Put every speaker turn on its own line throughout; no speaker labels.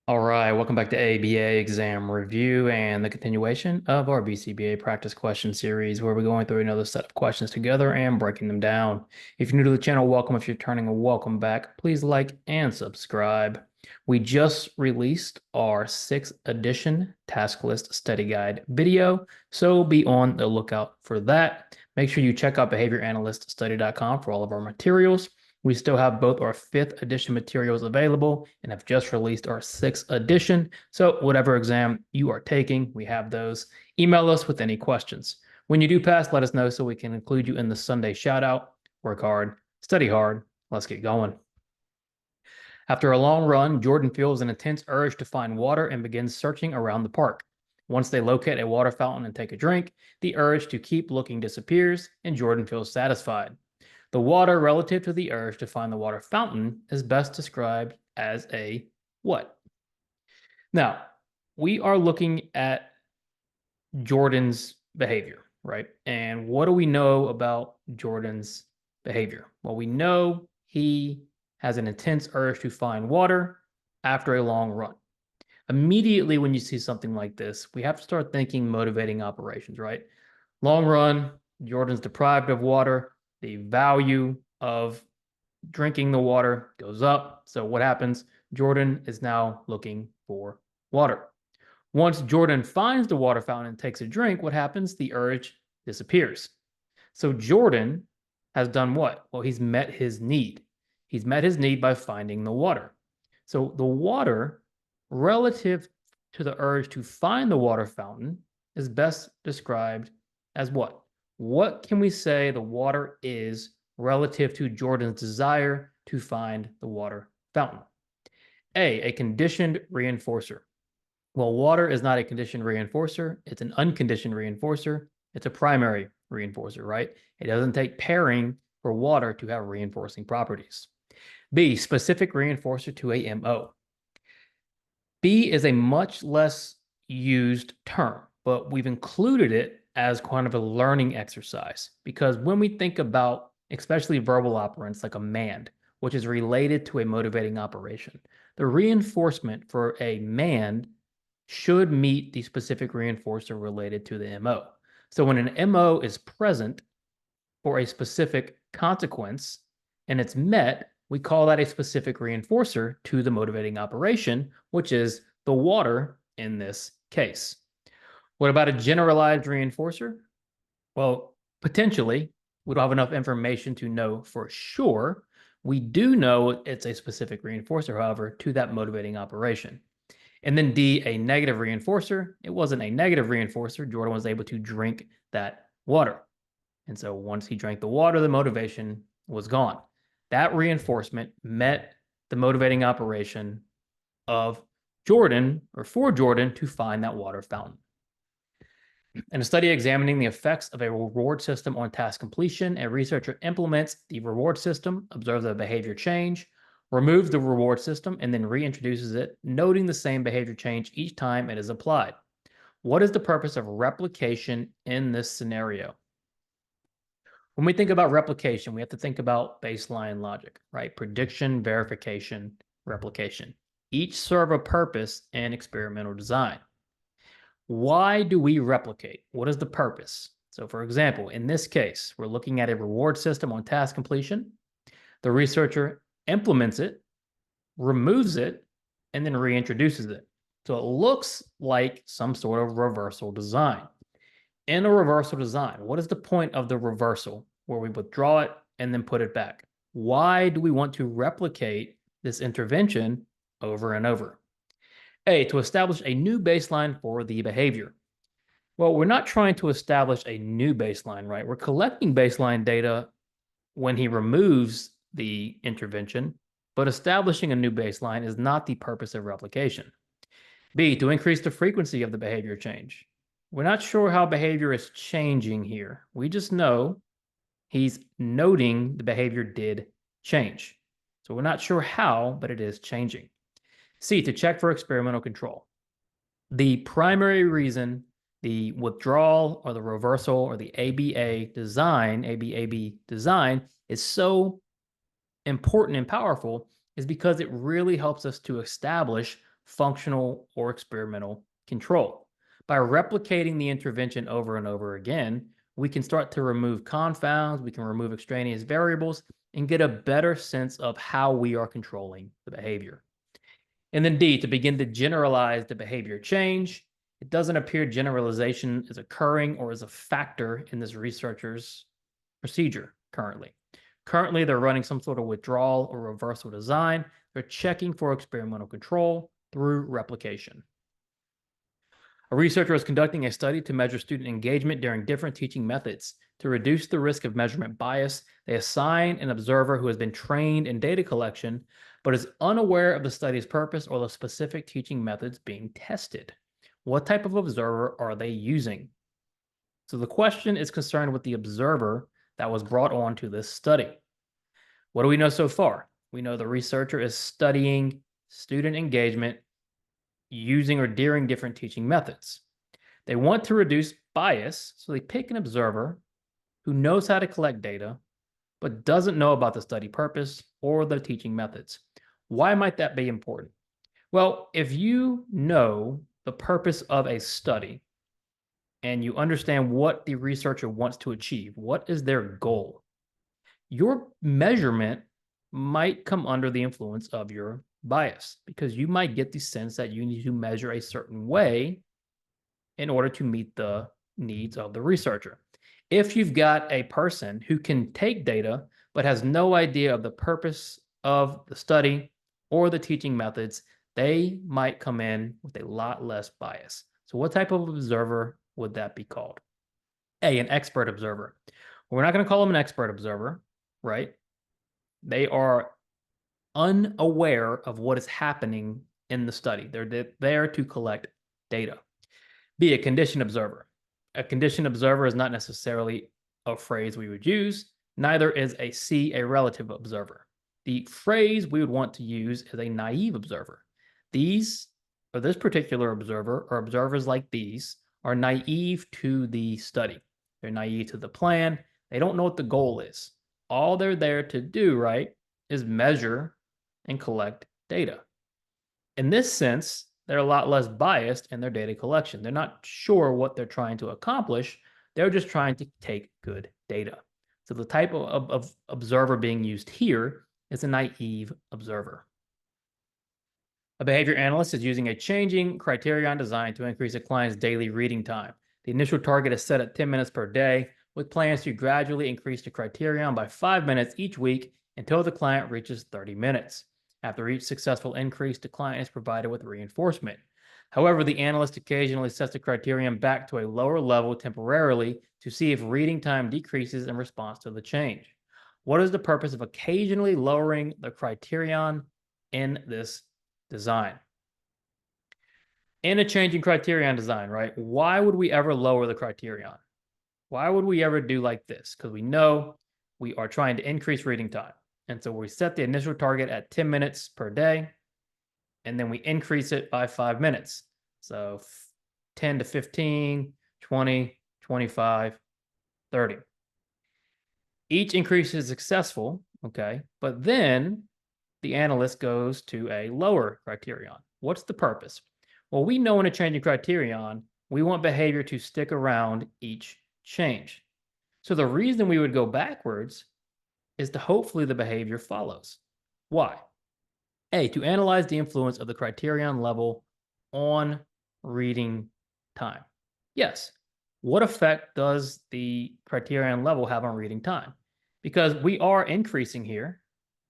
All right, welcome back to ABA exam review and the continuation of our BCBA practice question series, where we're going through another set of questions together and breaking them down. If you're new to the channel, welcome. If you're turning, welcome back. Please like and subscribe. We just released our 6th edition task list study guide video, so be on the lookout for that. Make sure you check out behavioranalyststudy.com for all of our materials. We still have both our 5th edition materials available and have just released our 6th edition. So whatever exam you are taking, we have those. Email us with any questions. When you do pass, let us know so we can include you in the Sunday shout out. Work hard, study hard. Let's get going. After a long run, Jordan feels an intense urge to find water and begins searching around the park. Once they locate a water fountain and take a drink, the urge to keep looking disappears and Jordan feels satisfied. The water relative to the urge to find the water fountain is best described as a what? Now, we are looking at Jordan's behavior, right? And what do we know about Jordan's behavior? Well, we know he has an intense urge to find water after a long run. Immediately when you see something like this, we have to start thinking motivating operations, right? Long run, Jordan's deprived of water. The value of drinking the water goes up. So what happens? Jordan is now looking for water. Once Jordan finds the water fountain and takes a drink, what happens? The urge disappears. So Jordan has done what? Well, he's met his need. He's met his need by finding the water. So the water relative to the urge to find the water fountain is best described as what? What can we say the water is relative to Jordan's desire to find the water fountain? A conditioned reinforcer. Well, water is not a conditioned reinforcer. It's an unconditioned reinforcer. It's a primary reinforcer, right? It doesn't take pairing for water to have reinforcing properties. B, specific reinforcer to a MO. B is a much less used term, but we've included it as kind of a learning exercise because when we think about especially verbal operants like a mand, which is related to a motivating operation, the reinforcement for a mand should meet the specific reinforcer related to the MO. So when an MO is present for a specific consequence and it's met, we call that a specific reinforcer to the motivating operation, which is the water in this case. What about a generalized reinforcer? Well, potentially, we don't have enough information to know for sure. We do know it's a specific reinforcer, however, to that motivating operation. And then D, a negative reinforcer. It wasn't a negative reinforcer. Jordan was able to drink that water. And so once he drank the water, the motivation was gone. That reinforcement met the motivating operation of Jordan, or for Jordan, to find that water fountain. In a study examining the effects of a reward system on task completion, a researcher implements the reward system, observes the behavior change, removes the reward system, and then reintroduces it, noting the same behavior change each time it is applied. What is the purpose of replication in this scenario? When we think about replication, we have to think about baseline logic, right? Prediction, verification, replication. Each serve a purpose in experimental design. Why do we replicate? What is the purpose? So for example, in this case, we're looking at a reward system on task completion. The researcher implements it, removes it, and then reintroduces it. So it looks like some sort of reversal design. In a reversal design, what is the point of the reversal where we withdraw it and then put it back? Why do we want to replicate this intervention over and over? A, to establish a new baseline for the behavior. Well, we're not trying to establish a new baseline, right? We're collecting baseline data when he removes the intervention, but establishing a new baseline is not the purpose of replication. B, to increase the frequency of the behavior change. We're not sure how behavior is changing here. We just know he's noting the behavior did change. So we're not sure how, but it is changing. C, to check for experimental control. The primary reason the withdrawal or the reversal or the ABA design, ABAB design is so important and powerful is because it really helps us to establish functional, or experimental control. By replicating the intervention over and over again, we can start to remove confounds, we can remove extraneous variables, and get a better sense of how we are controlling the behavior. And then D, to begin to generalize the behavior change. It doesn't appear generalization is occurring or is a factor in this researcher's procedure currently. Currently, they're running some sort of withdrawal or reversal design. They're checking for experimental control through replication. A researcher is conducting a study to measure student engagement during different teaching methods. To reduce the risk of measurement bias, they assign an observer who has been trained in data collection but is unaware of the study's purpose or the specific teaching methods being tested. What type of observer are they using? So the question is concerned with the observer that was brought on to this study. What do we know so far? We know the researcher is studying student engagement using or during different teaching methods. They want to reduce bias, so they pick an observer who knows how to collect data, but doesn't know about the study purpose or the teaching methods. Why might that be important? Well, if you know the purpose of a study and you understand what the researcher wants to achieve, what is their goal, your measurement might come under the influence of your bias because you might get the sense that you need to measure a certain way in order to meet the needs of the researcher. If you've got a person who can take data but has no idea of the purpose of the study or the teaching methods, they might come in with a lot less bias. So what type of observer would that be called? A, an expert observer. We're not going to call them an expert observer, right? They are unaware of what is happening in the study. They're there to collect data. B, a condition observer. A condition observer is not necessarily a phrase we would use. Neither is a C, a relative observer. The phrase we would want to use is a naive observer. These, or this particular observer, or observers like these, are naive to the study. They're naive to the plan. They don't know what the goal is. All they're there to do, right, is measure and collect data. In this sense, they're a lot less biased in their data collection. They're not sure what they're trying to accomplish. They're just trying to take good data. So the type of observer being used here is a naive observer. A behavior analyst is using a changing criterion design to increase a client's daily reading time. The initial target is set at 10 minutes per day, with plans to gradually increase the criterion by 5 minutes each week until the client reaches 30 minutes. After each successful increase, the client is provided with reinforcement. However, the analyst occasionally sets the criterion back to a lower level temporarily to see if reading time decreases in response to the change. What is the purpose of occasionally lowering the criterion in this design? In a changing criterion design, right? Why would we ever lower the criterion? Why would we ever do like this? Because we know we are trying to increase reading time. And so we set the initial target at 10 minutes per day, and then we increase it by 5 minutes. So 10 to 15, 20, 25, 30. Each increase is successful, okay? But then the analyst goes to a lower criterion. What's the purpose? Well, we know in a changing criterion, we want behavior to stick around each change. So the reason we would go backwards is to hopefully the behavior follows. Why? A, to analyze the influence of the criterion level on reading time. Yes. What effect does the criterion level have on reading time? Because we are increasing here,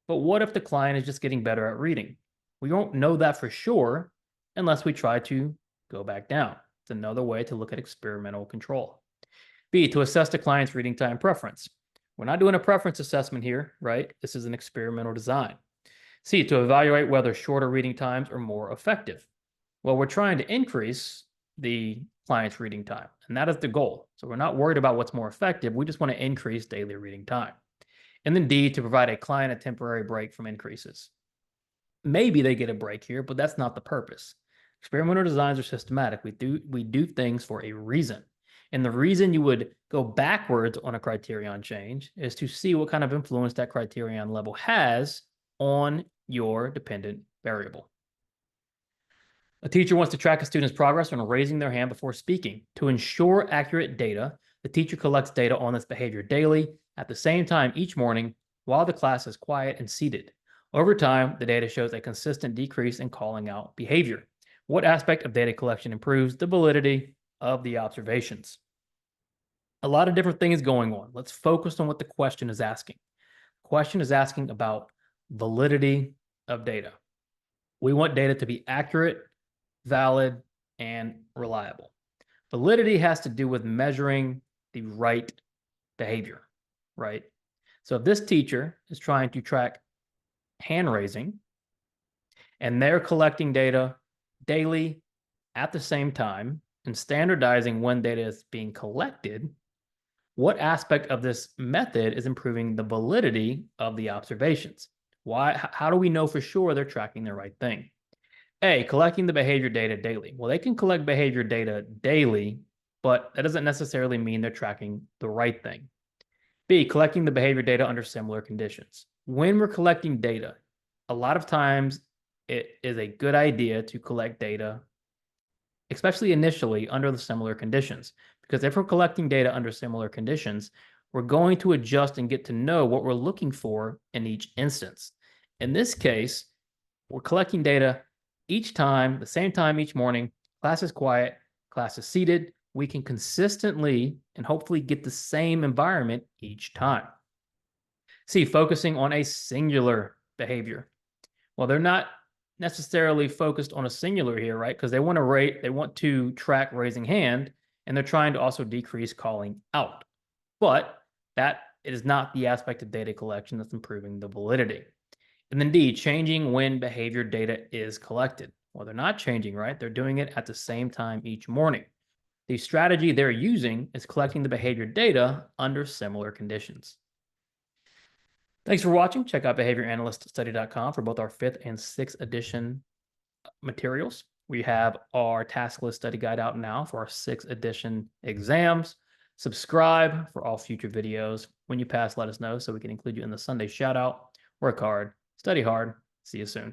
but what if the client is just getting better at reading? We won't know that for sure unless we try to go back down. It's another way to look at experimental control. B, to assess the client's reading time preference. We're not doing a preference assessment here, right? This is an experimental design. C, to evaluate whether shorter reading times are more effective. Well, we're trying to increase the client's reading time, and that is the goal. So we're not worried about what's more effective. We just want to increase daily reading time. And then D, to provide a client a temporary break from increases. Maybe they get a break here, but that's not the purpose. Experimental designs are systematic. We do things for a reason. And the reason you would go backwards on a criterion change is to see what kind of influence that criterion level has on your dependent variable. A teacher wants to track a student's progress on raising their hand before speaking. To ensure accurate data, the teacher collects data on this behavior daily at the same time each morning while the class is quiet and seated. Over time, the data shows a consistent decrease in calling out behavior. What aspect of data collection improves the validity of the observations? A lot of different things going on. Let's focus on what the question is asking. The question is asking about validity of data. We want data to be accurate, valid, and reliable. Validity has to do with measuring the right behavior, right? So if this teacher is trying to track hand raising and they're collecting data daily at the same time and standardizing when data is being collected, what aspect of this method is improving the validity of the observations? How do we know for sure they're tracking the right thing? A, collecting the behavior data daily. Well, they can collect behavior data daily, but that doesn't necessarily mean they're tracking the right thing. B, collecting the behavior data under similar conditions. When we're collecting data, a lot of times it is a good idea to collect data, especially initially, under the similar conditions. Because if we're collecting data under similar conditions, we're going to adjust and get to know what we're looking for in each instance. In this case, we're collecting data each time, the same time each morning. Class is quiet, class is seated. We can consistently and hopefully get the same environment each time. C, focusing on a singular behavior. Well, they're not necessarily focused on a singular here, right? Because they want to track raising hand, and they're trying to also decrease calling out. But that is not the aspect of data collection that's improving the validity. And then D, changing when behavior data is collected. Well, they're not changing, right? They're doing it at the same time each morning. The strategy they're using is collecting the behavior data under similar conditions. Thanks for watching. Check out behavioranalyststudy.com for both our 5th and 6th edition materials. We have our task list study guide out now for our 6th edition exams. Subscribe for all future videos. When you pass, let us know so we can include you in the Sunday shout out. Work hard, study hard. See you soon.